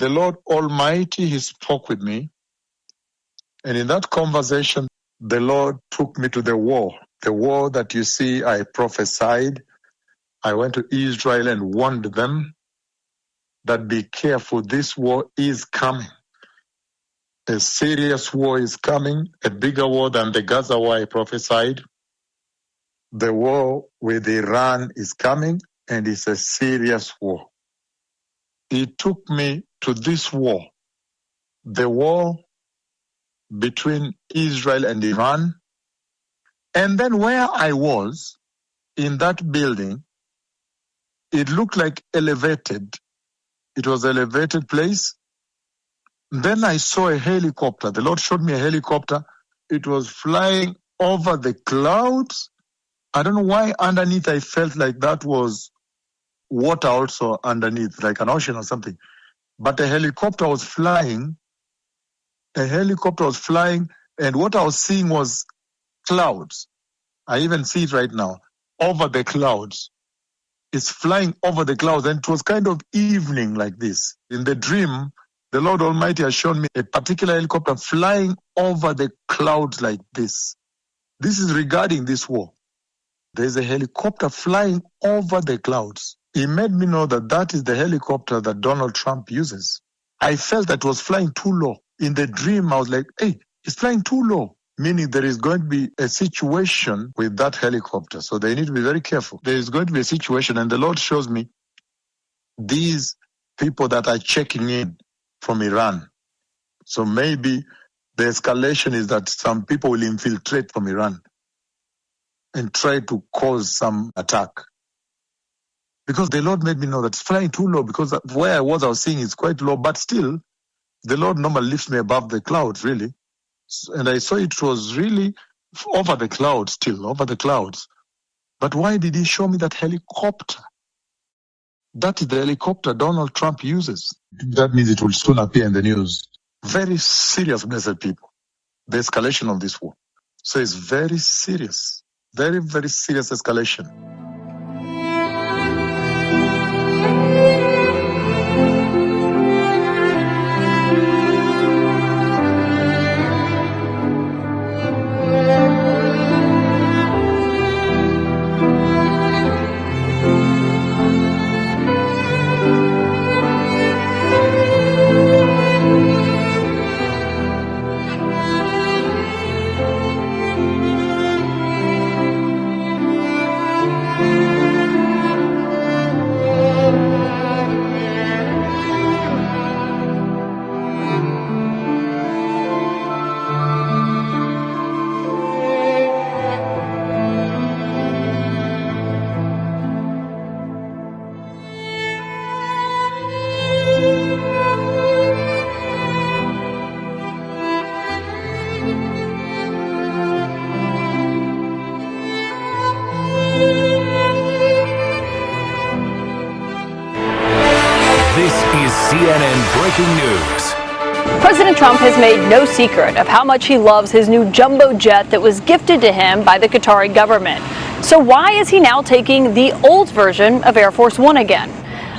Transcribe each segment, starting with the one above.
the Lord Almighty, He spoke with me. And in that conversation, the Lord took me to the war that you see I prophesied. I went to Israel and warned them that be careful, this war is coming. A serious war is coming, a bigger war than the Gaza war I prophesied. The war with Iran is coming, and it's a serious war. He took me to this war, the war between Israel and Iran. And then where I was, in that building, it looked like elevated. It was an elevated place. Then I saw a helicopter. The Lord showed me a helicopter. It was flying over the clouds. I don't know why underneath I felt like that was water also underneath, like an ocean or something. But a helicopter was flying. And what I was seeing was clouds. I even see it right now, over the clouds. It's flying over the clouds, and it was kind of evening like this. In the dream, the Lord Almighty has shown me a particular helicopter flying over the clouds like this. This is regarding this war. There's a helicopter flying over the clouds. He made me know that that is the helicopter that Donald Trump uses. I felt that it was flying too low. In the dream, I was like, hey, it's flying too low, meaning there is going to be a situation with that helicopter. So they need to be very careful. There is going to be a situation, and the Lord shows me these people that are checking in from Iran. So maybe the escalation is that some people will infiltrate from Iran and try to cause some attack. Because the Lord made me know that it's flying too low, because where I was seeing it's quite low, but still, the Lord normally lifts me above the clouds, really. And I saw it was really over the clouds still, over the clouds. But why did He show me that helicopter? That is the helicopter Donald Trump uses. That means it will soon appear in the news. Very serious, blessed people, the escalation of this war. So it's very serious, very, very serious escalation. CNN Breaking News. President Trump has made no secret of how much he loves his new jumbo jet that was gifted to him by the Qatari government. So why is he now taking the old version of Air Force One again?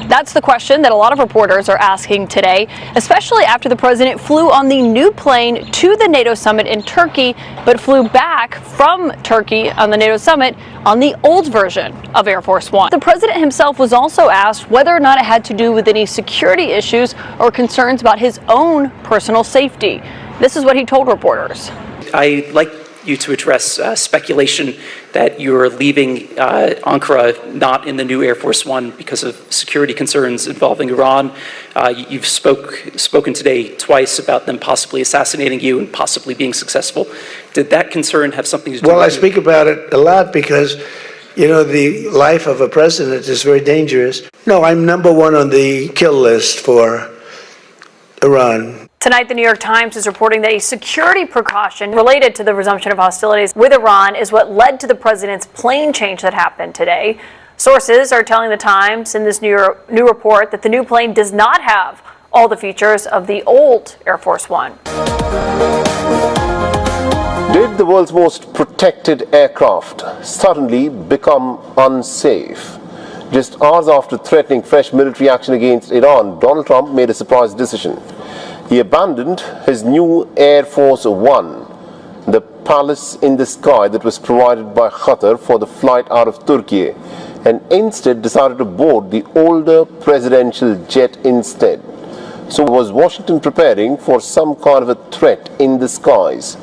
That's the question that a lot of reporters are asking today, especially after the president flew on the new plane to the NATO summit in Turkey, but flew back from Turkey on the NATO summit on the old version of Air Force One. The president himself was also asked whether or not it had to do with any security issues or concerns about his own personal safety. This is what he told reporters. I'd like you to address speculation that you're leaving Ankara not in the new Air Force One because of security concerns involving Iran. You've spoken today twice about them possibly assassinating you and possibly being successful. Did that concern have something to do with it? Well, I speak about it a lot because, you know, the life of a president is very dangerous. No, I'm number one on the kill list for Iran. Tonight, the New York Times is reporting that a security precaution related to the resumption of hostilities with Iran is what led to the president's plane change that happened today. Sources are telling the Times in this new report that the new plane does not have all the features of the old Air Force One. Did the world's most protected aircraft suddenly become unsafe? Just hours after threatening fresh military action against Iran, Donald Trump made a surprise decision. He abandoned his new Air Force One, the palace in the sky that was provided by Qatar for the flight out of Turkey, and instead decided to board the older presidential jet instead. So was Washington preparing for some kind of a threat in the skies?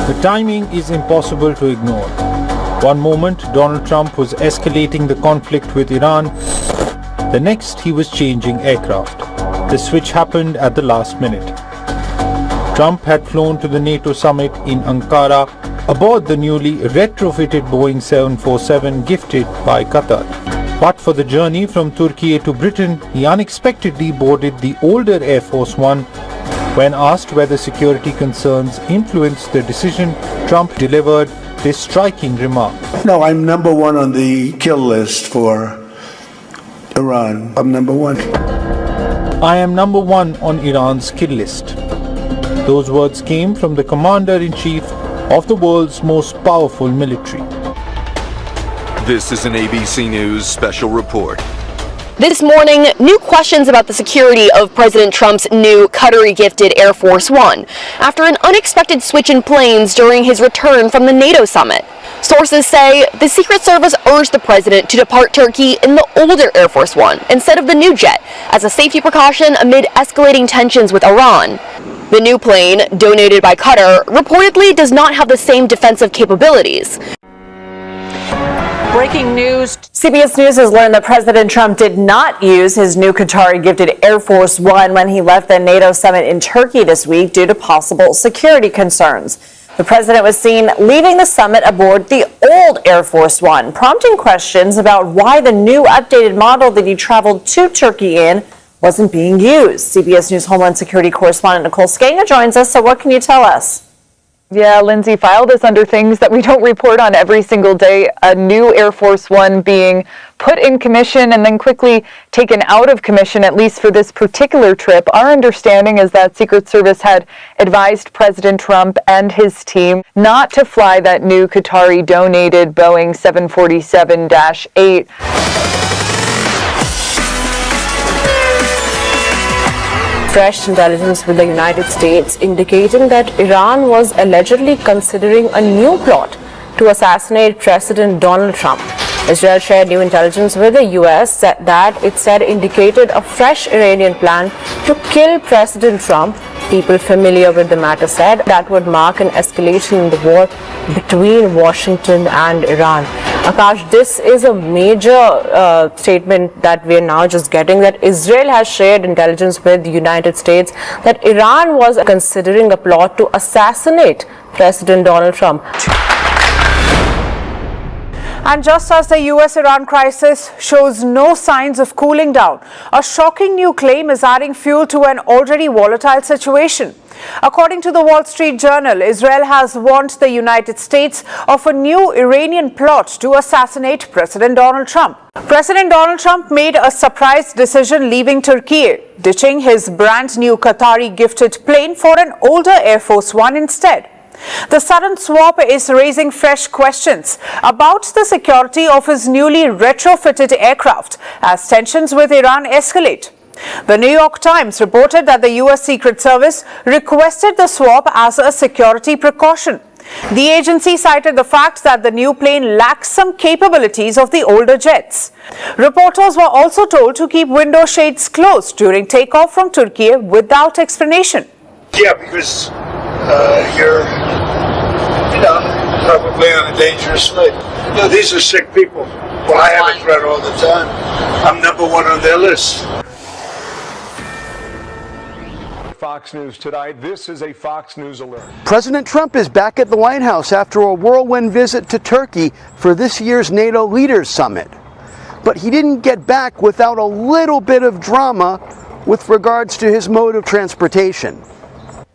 The timing is impossible to ignore. One moment, Donald Trump was escalating the conflict with Iran. The next, he was changing aircraft. The switch happened at the last minute. Trump had flown to the NATO summit in Ankara aboard the newly retrofitted Boeing 747 gifted by Qatar. But for the journey from Turkey to Britain, he unexpectedly boarded the older Air Force One. When asked whether security concerns influenced the decision, Trump delivered this striking remark. No, I'm number one on the kill list for Iran. I'm number one. I am number one on Iran's kill list. Those words came from the commander-in-chief of the world's most powerful military. This is an ABC News special report. This morning, new questions about the security of President Trump's new Qatari-gifted Air Force One after an unexpected switch in planes during his return from the NATO summit. Sources say the Secret Service urged the president to depart Turkey in the older Air Force One instead of the new jet as a safety precaution amid escalating tensions with Iran. The new plane, donated by Qatar, reportedly does not have the same defensive capabilities. Breaking news. CBS News has learned that President Trump did not use his new Qatari-gifted Air Force One when he left the NATO summit in Turkey this week due to possible security concerns. The president was seen leaving the summit aboard the old Air Force One, prompting questions about why the new updated model that he traveled to Turkey in wasn't being used. CBS News Homeland Security correspondent Nicole Skanga joins us. So what can you tell us? Yeah, Lindsay, file this under things that we don't report on every single day. A new Air Force One being put in commission and then quickly taken out of commission, at least for this particular trip. Our understanding is that Secret Service had advised President Trump and his team not to fly that new Qatari-donated Boeing 747-8. Fresh intelligence with the United States indicating that Iran was allegedly considering a new plot to assassinate President Donald Trump. Israel shared new intelligence with the U.S. that it said indicated a fresh Iranian plan to kill President Trump. People familiar with the matter said that would mark an escalation in the war between Washington and Iran. Akash, this is a major statement that we are now just getting, that Israel has shared intelligence with the United States that Iran was considering a plot to assassinate President Donald Trump. And just as the US-Iran crisis shows no signs of cooling down, a shocking new claim is adding fuel to an already volatile situation. According to the Wall Street Journal, Israel has warned the United States of a new Iranian plot to assassinate President Donald Trump. President Donald Trump made a surprise decision leaving Turkey, ditching his brand new Qatari-gifted plane for an older Air Force One instead. The sudden swap is raising fresh questions about the security of his newly retrofitted aircraft as tensions with Iran escalate. The New York Times reported that the U.S. Secret Service requested the swap as a security precaution. The agency cited the fact that the new plane lacks some capabilities of the older jets. Reporters were also told to keep window shades closed during takeoff from Turkey without explanation. Yeah, because you're, probably on a dangerous flight. These are sick people. Well, I have a threat all the time. I'm number one on their list. Fox News tonight. This is a Fox News alert. President Trump is back at the White House after a whirlwind visit to Turkey for this year's NATO Leaders Summit. But he didn't get back without a little bit of drama with regards to his mode of transportation.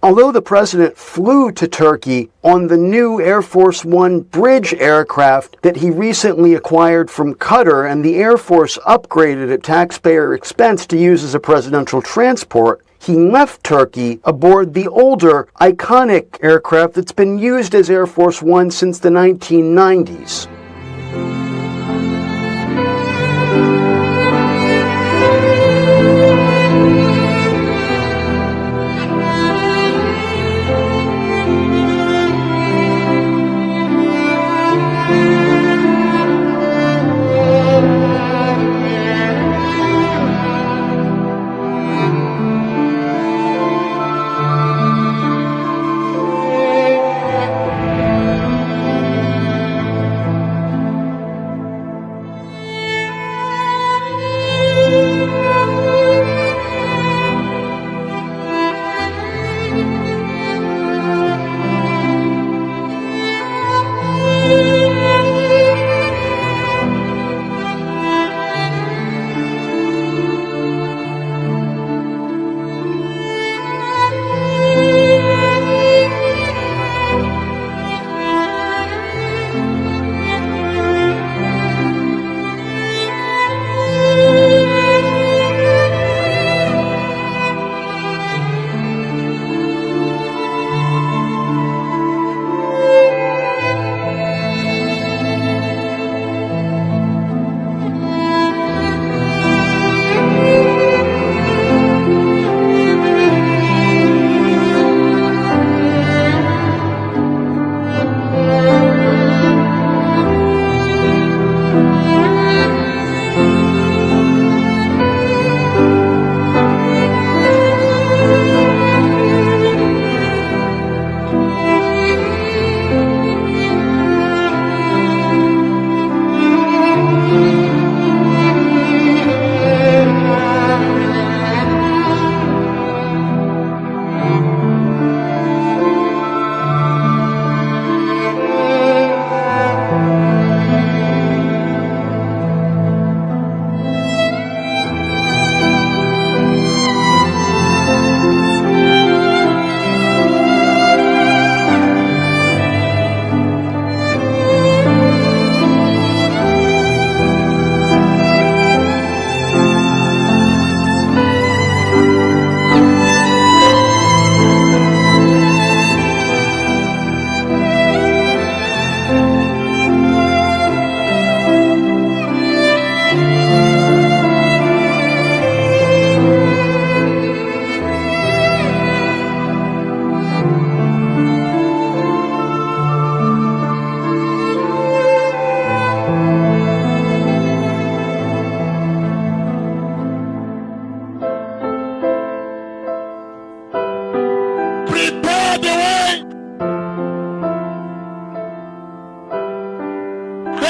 Although the president flew to Turkey on the new Air Force One bridge aircraft that he recently acquired from Qatar and the Air Force upgraded at taxpayer expense to use as a presidential transport, he left Turkey aboard the older, iconic aircraft that's been used as Air Force One since the 1990s.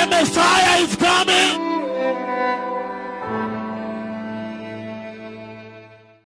The Messiah is coming.